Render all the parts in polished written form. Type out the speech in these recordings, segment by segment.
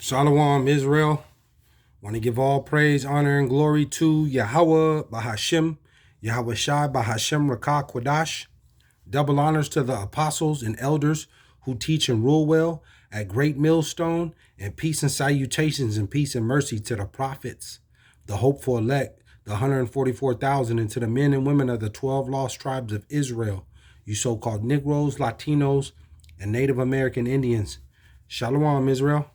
Shalom, Israel. Want to give all praise, honor, and glory to YAHAWAH, BASHAM, YAHAWAHSHI, BASHAM, Rakah, Quadash. Double honors to the apostles and elders who teach and rule well at Great Millstone, and peace and salutations and peace and mercy to the prophets, the hopeful elect, the 144,000, and to the men and women of the 12 lost tribes of Israel, you so-called Negroes, Latinos, and Native American Indians. Shalom, Israel.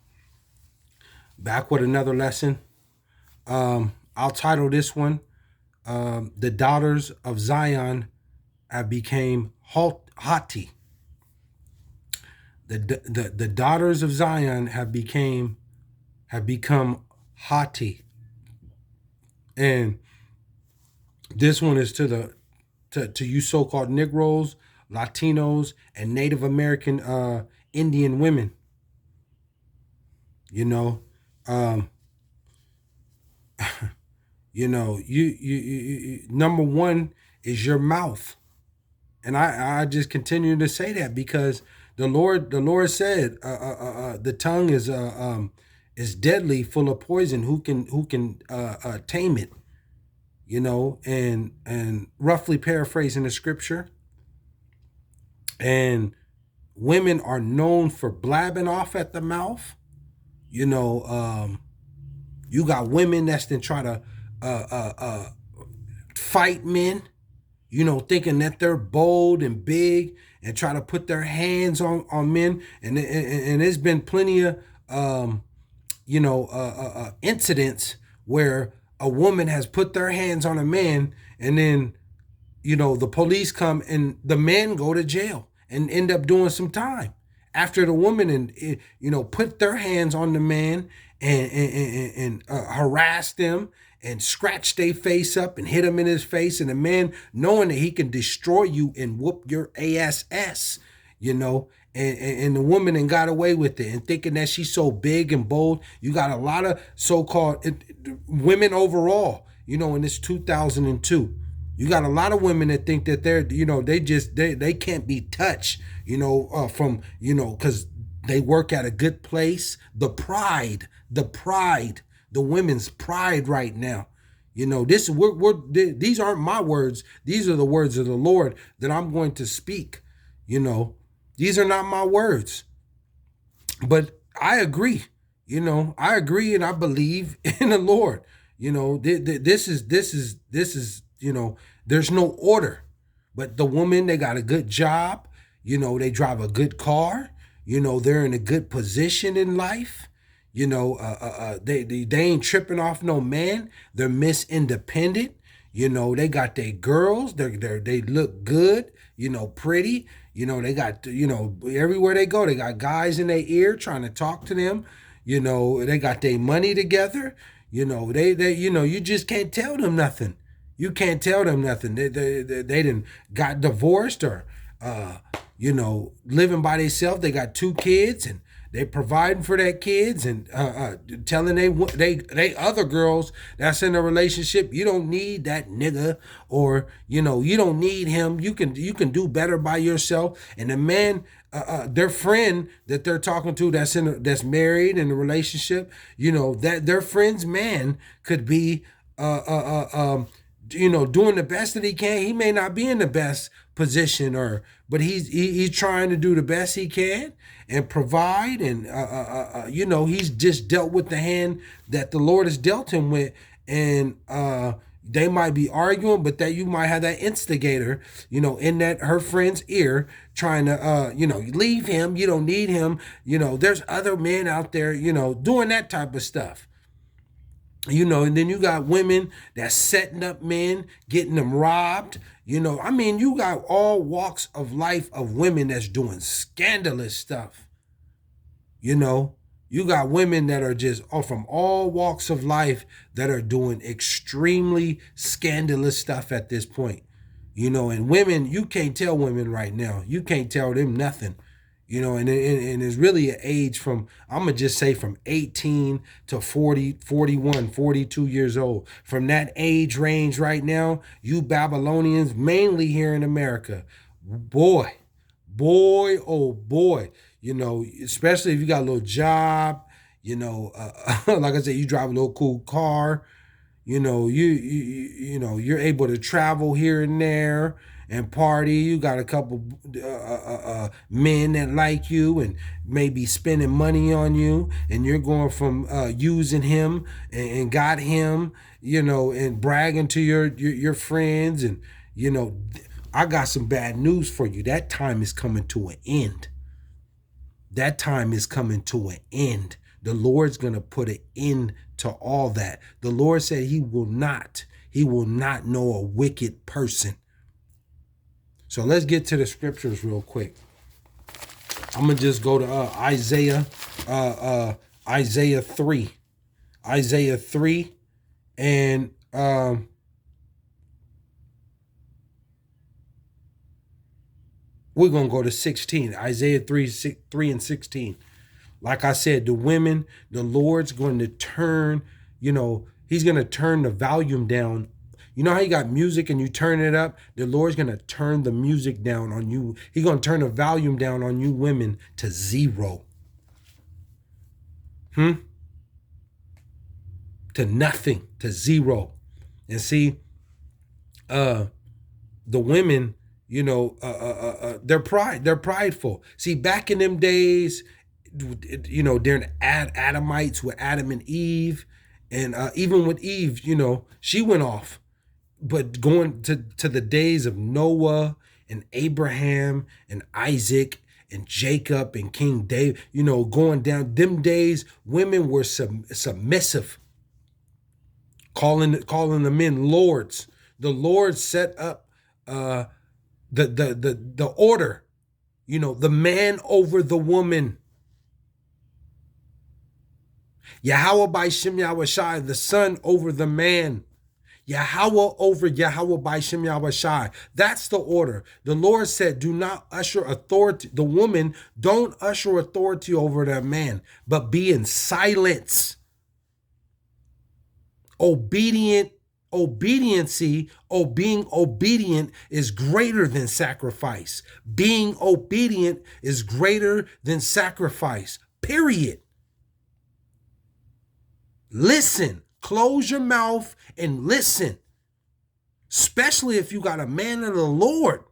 Back with another lesson. I'll title this one, The Daughters of Zion have became haughty. The daughters of Zion have become haughty. And this one is to you so-called Negroes, Latinos, and Native American Indian women. You know, you number one is your mouth. And I just continue to say that because the Lord said the tongue is deadly, full of poison. Who can tame it? You know, and roughly paraphrasing the scripture. And women are known for blabbing off at the mouth. You know, you got women that's then try to fight men, you know, thinking that they're bold and big and try to put their hands on men. And there's been plenty of, incidents where a woman has put their hands on a man, and then, you know, the police come and the men go to jail and end up doing some time after the woman put their hands on the man and harass them and scratch their face up and hit him in his face, and the man knowing that he can destroy you and whoop your ass, you know, and the woman and got away with it and thinking that she's so big and bold. You got a lot of so-called women overall, you know, in this 2002. You got a lot of women that think that they're, you know, they can't be touched, you know, because they work at a good place. The pride, the women's pride right now. You know, these aren't my words. These are the words of the Lord that I'm going to speak. You know, these are not my words. But I agree. You know, I agree and I believe in the Lord. You know, this is, you know, there's no order. But the woman, they got a good job. You know, they drive a good car. You know, they're in a good position in life. You know, they ain't tripping off no man. They're Miss Independent. You know, they got their girls. They look good. You know, pretty. You know, they got, you know, everywhere they go, they got guys in their ear trying to talk to them. You know, they got their money together. You know, they you know, you just can't tell them nothing. You can't tell them nothing. They done got divorced or, you know, living by themselves. They got 2 kids and they providing for their kids and telling they other girls that's in a relationship, you don't need that nigga, or, you know, you don't need him. You can do better by yourself. And the man, their friend that they're talking to that's married in a relationship, you know, that their friend's man could be you know, doing the best that he can. He may not be in the best position, but he's trying to do the best he can and provide. And you know, he's just dealt with the hand that the Lord has dealt him with. And they might be arguing, but that you might have that instigator, you know, in that her friend's ear trying to, you know, leave him. You don't need him. You know, there's other men out there, you know, doing that type of stuff. You know, and then you got women that's setting up men, getting them robbed. You know, I mean, you got all walks of life of women that's doing scandalous stuff. You know, you got women that are just from all walks of life that are doing extremely scandalous stuff at this point. You know, and women, you can't tell women right now. You can't tell them nothing. You know, and it's really an age from, I'm going to just say from 18 to 40, 41, 42 years old. From that age range right now, you Babylonians, mainly here in America, boy, oh boy, you know, especially if you got a little job, Like I said, you drive a little cool car. You're able to travel here and there and party. You got a couple men that like you and maybe spending money on you, and you're going from using him and got him, and bragging to your friends. And I got some bad news for you. That time is coming to an end. That time is coming to an end. The Lord's going to put an end to all that. The Lord said he will not know a wicked person. So let's get to the scriptures real quick. I'm going to just go to Isaiah 3. Isaiah 3 and we're going to go to 16. Isaiah 3 and 16. Like I said, the women, the Lord's going to turn, he's going to turn the volume down. You know how you got music and you turn it up? The Lord's going to turn the music down on you. He's going to turn the volume down on you women to 0. To nothing, to 0. And see, the women, they're prideful. See, back in them days, during Adamites with Adam and Eve, and even with Eve, she went off. But going to the days of Noah and Abraham and Isaac and Jacob and King David, going down them days, women were submissive, calling the men lords. The Lord set up the order, the man over the woman. YAHAWAHSHI, the son over the man. Yahawah over YAHAWAHSHI. That's the order. The Lord said, do not usher authority. The woman, don't usher authority over that man, but be in silence. Being obedient is greater than sacrifice. Being obedient is greater than sacrifice. Period. Listen. Close your mouth and listen. Especially if you got a man of the Lord.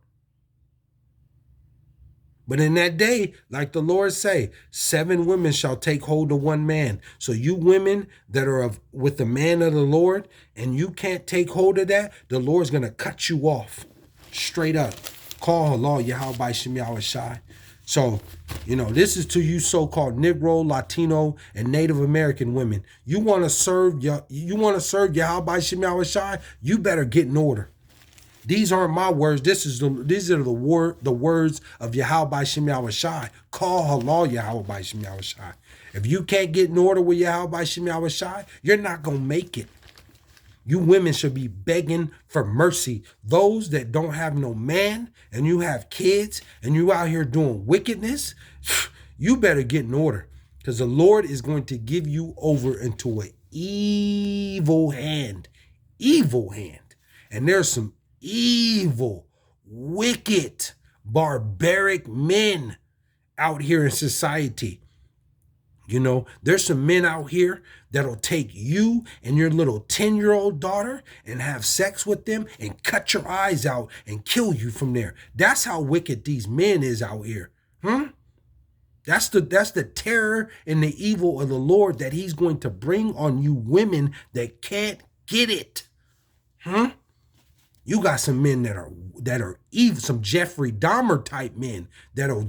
But in that day, like the Lord say, 7 women shall take hold of 1 man. So you women that are with the man of the Lord and you can't take hold of that, the Lord's going to cut you off. Straight up. Call Allah YAHAWAHSHI. So, this is to you so-called Negro, Latino, and Native American women. You want to serve YAHAWAHSHI, you better get in order. These aren't my words. These are the words of YAHAWAHSHI. Call Allah YAHAWAHSHI. If you can't get in order with YAHAWAHSHI, you're not going to make it. You women should be begging for mercy. Those that don't have no man and you have kids and you out here doing wickedness, you better get in order, because the Lord is going to give you over into an evil hand. Evil hand. And there's some evil, wicked, barbaric men out here in society. There's some men out here that'll take you and your little 10-year-old daughter and have sex with them and cut your eyes out and kill you from there. That's how wicked these men is out here. That's the terror and the evil of the Lord that he's going to bring on you women that can't get it. You got some men that are evil, some Jeffrey Dahmer type men that'll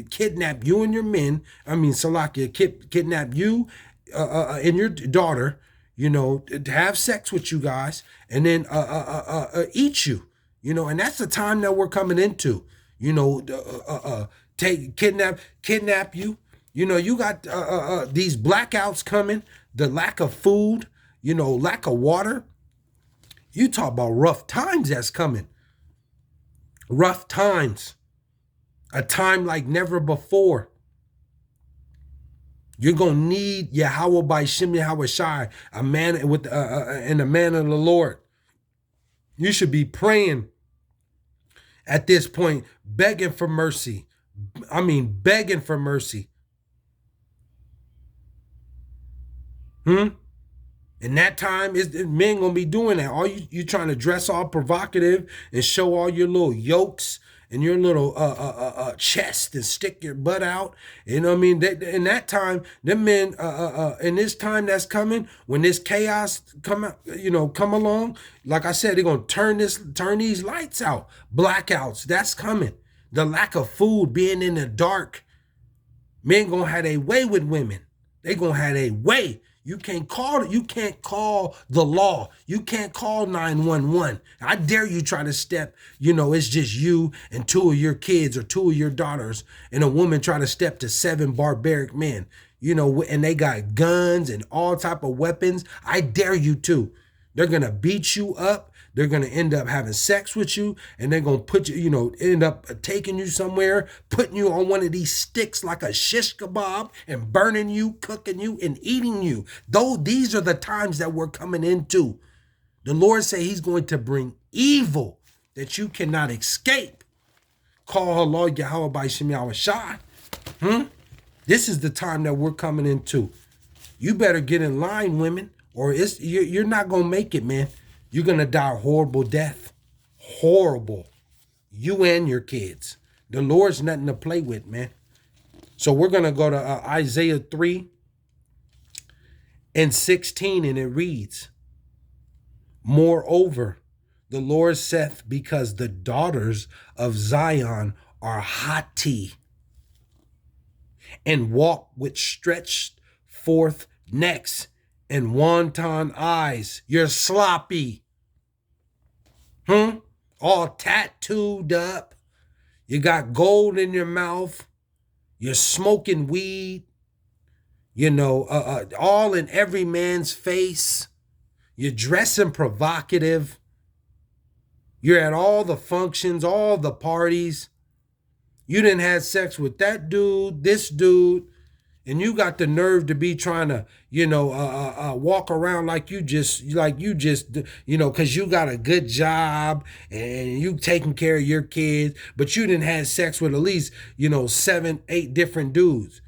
kidnap you and your men. Salakia, kidnap you and your daughter, to have sex with you guys, and then eat you, and that's the time that we're coming into. Kidnap you. You got these blackouts coming, the lack of food, lack of water. You talk about rough times that's coming. Rough times. A time like never before. You're going to need YAHAWAHSHI, a man with and a man of the Lord. You should be praying at this point, begging for mercy. Begging for mercy. Hmm? In that time, men gonna be doing that. All you trying to dress all provocative and show all your little yokes and your little chest and stick your butt out. You know what I mean? In that time, them men in this time that's coming, when this chaos come out, come along. Like I said, they're gonna turn these lights out, blackouts. That's coming. The lack of food, being in the dark. Men gonna have a way with women. They gonna have a way. You can't call the law. You can't call 911. I dare you try to step, it's just you and two of your kids or two of your daughters, and a woman try to step to 7 barbaric men, and they got guns and all type of weapons. I dare you to. They're gonna beat you up. They're going to end up having sex with you, and they're going to put you, end up taking you somewhere, putting you on one of these sticks like a shish kebab and burning you, cooking you, and eating you. Though these are the times that we're coming into. The Lord say he's going to bring evil that you cannot escape. Call Allah YAHAWAHSHI. This is the time that we're coming into. You better get in line, women, or you're not going to make it, man. You're going to die a horrible death. Horrible. You and your kids. The Lord's nothing to play with, man. So we're going to go to Isaiah 3:16, and it reads, "Moreover, the Lord saith, because the daughters of Zion are haughty, and walk with stretched forth necks and wanton eyes." You're sloppy. All tattooed up. You got gold in your mouth. You're smoking weed. All in every man's face. You're dressing provocative. You're at all the functions, all the parties. You didn't have sex with that dude, this dude. And you got the nerve to be trying to, walk around like you just, because you got a good job and you taking care of your kids, but you didn't have sex with at least, 7, 8 different dudes.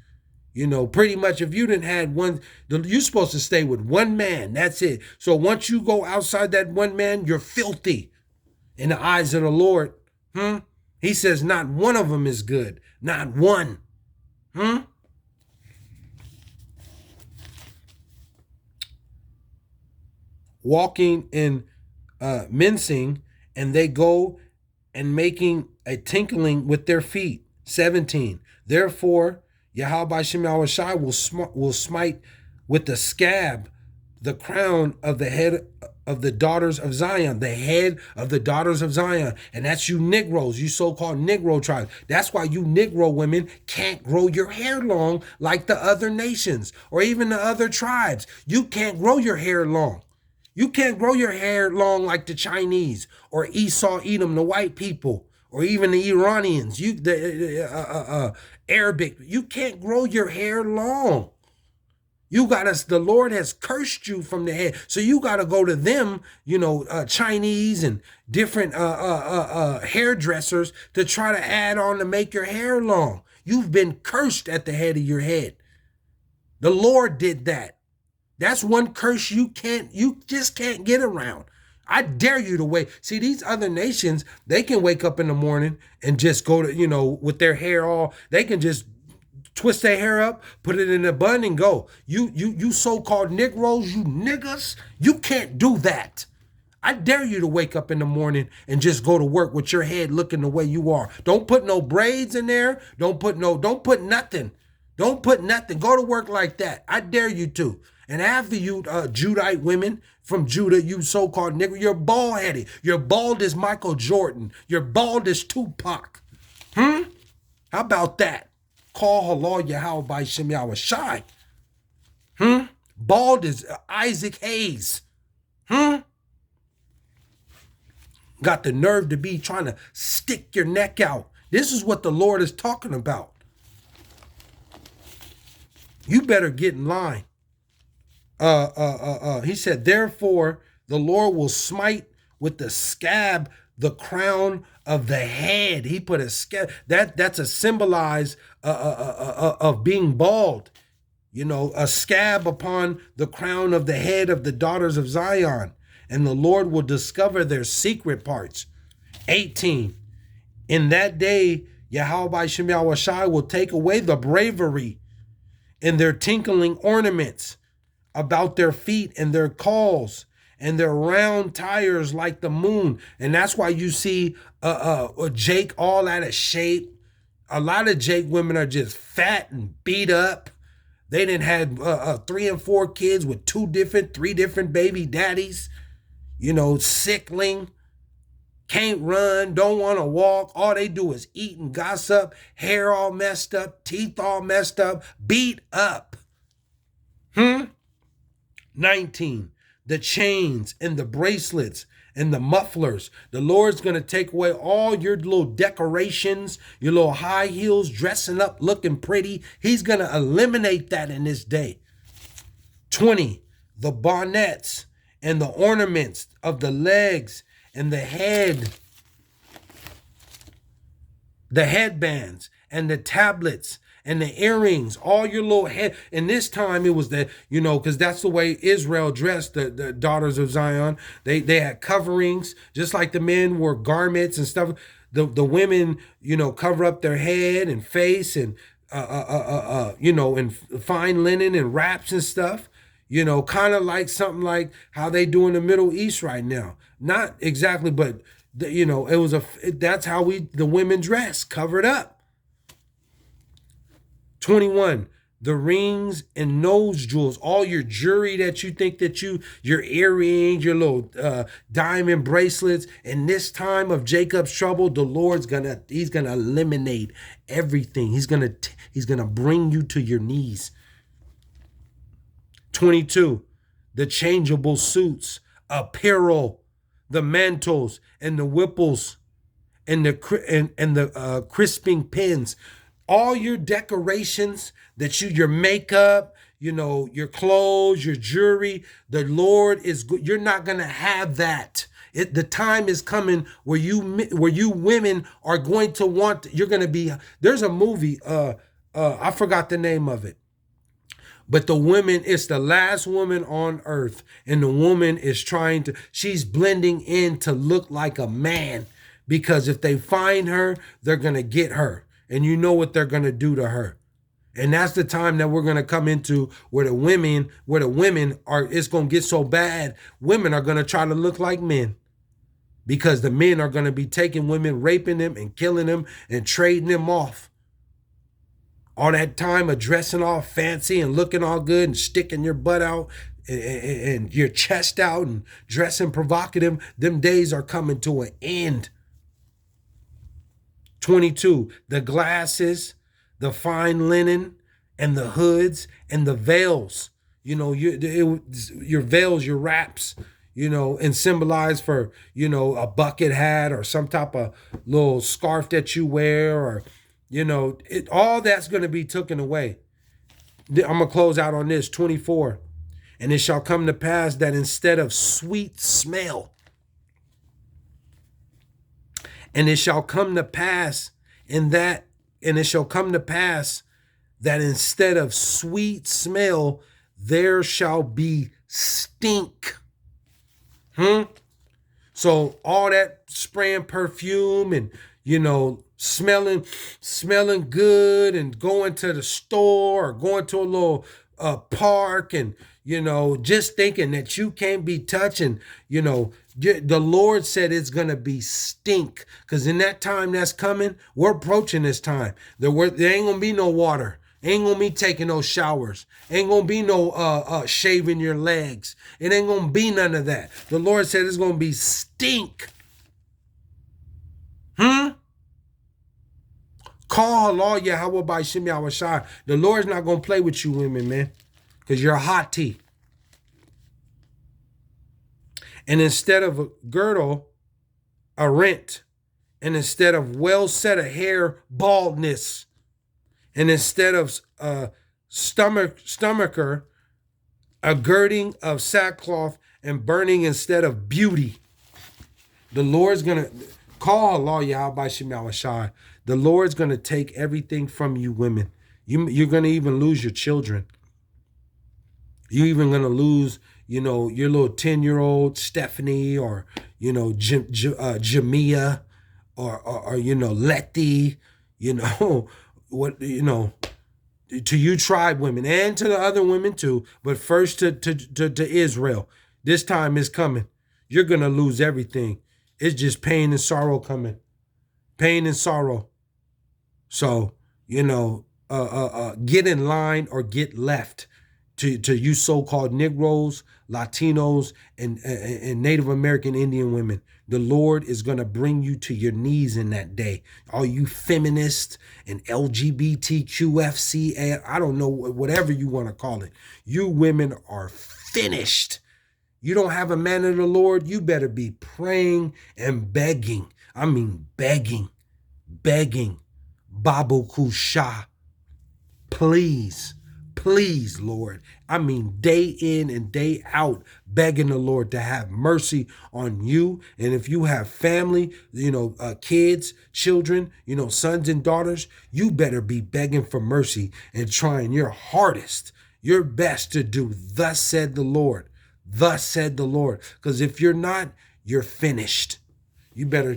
Pretty much if you didn't had one, you're supposed to stay with one man. That's it. So once you go outside that one man, you're filthy in the eyes of the Lord. He says not one of them is good. Not one. Walking and mincing, and they go and making a tinkling with their feet. 17. Therefore, YAHAWAHSHI will smite with the scab the crown of the head of the daughters of Zion, the head of the daughters of Zion. And that's you Negroes, you so-called Negro tribes. That's why you Negro women can't grow your hair long like the other nations or even the other tribes. You can't grow your hair long. You can't grow your hair long like the Chinese or Esau, Edom, the white people, or even the Iranians, the Arabic. You can't grow your hair long. The Lord has cursed you from the head. So you got to go to them, Chinese and different hairdressers to try to add on to make your hair long. You've been cursed at the head of your head. The Lord did that. That's one curse you just can't get around. I dare you to wait. See, these other nations, they can wake up in the morning and just go to, with their hair all, they can just twist their hair up, put it in a bun and go. You so-called Negroes, you niggas, you can't do that. I dare you to wake up in the morning and just go to work with your head looking the way you are. Don't put no braids in there. Don't put nothing. Don't put nothing. Go to work like that. I dare you to. And after you Judite women from Judah, you so-called nigger, you're bald-headed. You're bald as Michael Jordan. You're bald as Tupac. How about that? Call Allah YAHAWAHSHI. Bald as Isaac Hayes. Got the nerve to be trying to stick your neck out. This is what the Lord is talking about. You better get in line. He said, therefore, the Lord will smite with the scab the crown of the head. He put a scab. That's a symbolize of being bald. You know, a scab upon the crown of the head of the daughters of Zion, and the Lord will discover their secret parts. 18. In that day, YAHAWAHSHI will take away the bravery and their tinkling ornaments about their feet and their calls and their round tires like the moon. And that's why you see Jake all out of shape. A lot of Jake women are just fat and beat up. They didn't have 3 and 4 kids with 3 different baby daddies. You know, sickling, can't run, don't want to walk. All they do is eat and gossip, hair all messed up, teeth all messed up, beat up. 19, the chains and the bracelets and the mufflers. The Lord's going to take away all your little decorations, your little high heels, dressing up, looking pretty. He's going to eliminate that in this day. 20, the bonnets and the ornaments of the legs and the headbands and the tablets and the earrings, all your little head. And this time it was because that's the way Israel dressed, the daughters of Zion. They had coverings, just like the men wore garments and stuff. The women, cover up their head and face and and fine linen and wraps and stuff. Kind of like something like how they do in the Middle East right now. Not exactly, but that's how the women dress, covered up. 21, the rings and nose jewels, all your jewelry that you think that your earrings, your little diamond bracelets. In this time of Jacob's trouble, the Lord's he's gonna eliminate everything. He's gonna bring you to your knees. 22, the changeable suits, apparel, the mantles and the whipples and the crisping pins. All your decorations your makeup, your clothes, your jewelry, the Lord is good. You're not going to have that. The time is coming where you women are going to want, you're going to be, there's a movie, I forgot the name of it. But the woman is the last woman on earth. And the woman is she's blending in to look like a man. Because if they find her, they're going to get her. And you know what they're going to do to her. And that's the time that we're going to come into where the women are, it's going to get so bad. Women are going to try to look like men. Because the men are going to be taking women, raping them and killing them and trading them off. All that time of dressing all fancy and looking all good and sticking your butt out and your chest out and dressing provocative, them days are coming to an end. 22, the glasses, the fine linen, and the hoods, and the veils. Your veils, your wraps, and symbolize for, a bucket hat or some type of little scarf that you wear or, all that's going to be taken away. I'm going to close out on this, 24. And it shall come to pass that instead of sweet smell, and it shall come to pass that instead of sweet smell, there shall be stink. So all that spraying perfume and, smelling good and going to the store or going to a little park and, just thinking that you can't be touching, the Lord said it's going to be stink, because in that time that's coming, we're approaching this time. There ain't going to be no water. Ain't going to be taking no showers. Ain't going to be no shaving your legs. It ain't going to be none of that. The Lord said it's going to be stink. Call Allah YAHAWAHSHI. The Lord's not going to play with you women, man, because you're haughty. And instead of a girdle, a rent. And instead of well set of hair, baldness. And instead of stomacher, a girding of sackcloth and burning instead of beauty. The Lord's going to call Allah YAHAWAHSHI. The Lord's going to take everything from you women. You're going to even lose your children. You even gonna lose, your little 10-year-old Stephanie, or Jamia, or Letty, what to you tribe women, and to the other women too, but first to Israel. This time is coming. You're gonna lose everything. It's just pain and sorrow coming. Pain and sorrow. So, get in line or get left. To you so-called Negroes, Latinos, and Native American Indian women. The Lord is going to bring you to your knees in that day. All you feminists and LGBTQFC, I don't know, whatever you want to call it. You women are finished. You don't have a man of the Lord, you better be praying and begging. I mean begging. Babu Kusha. Please, Lord. I mean, day in and day out, begging the Lord to have mercy on you. And if you have family, kids, children, sons and daughters, you better be begging for mercy and trying your hardest, your best to do, thus said the Lord. Thus said the Lord. Because if you're not, you're finished. You better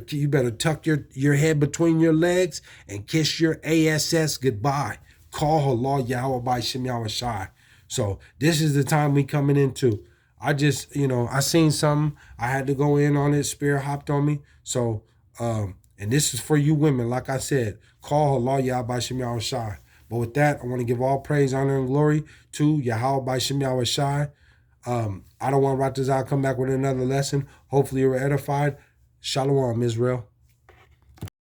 tuck your head between your legs and kiss your ass goodbye. Call Allah YAHAWAHSHI. So this is the time we coming into. I just, I seen something. I had to go in on it. Spirit hopped on me. So, and this is for you women. Like I said, call Allah YAHAWAHSHI. But with that, I want to give all praise, honor, and glory to YAHAWAHSHI. I don't want Ratazal come back with another lesson. Hopefully you were edified. Shalom, Israel.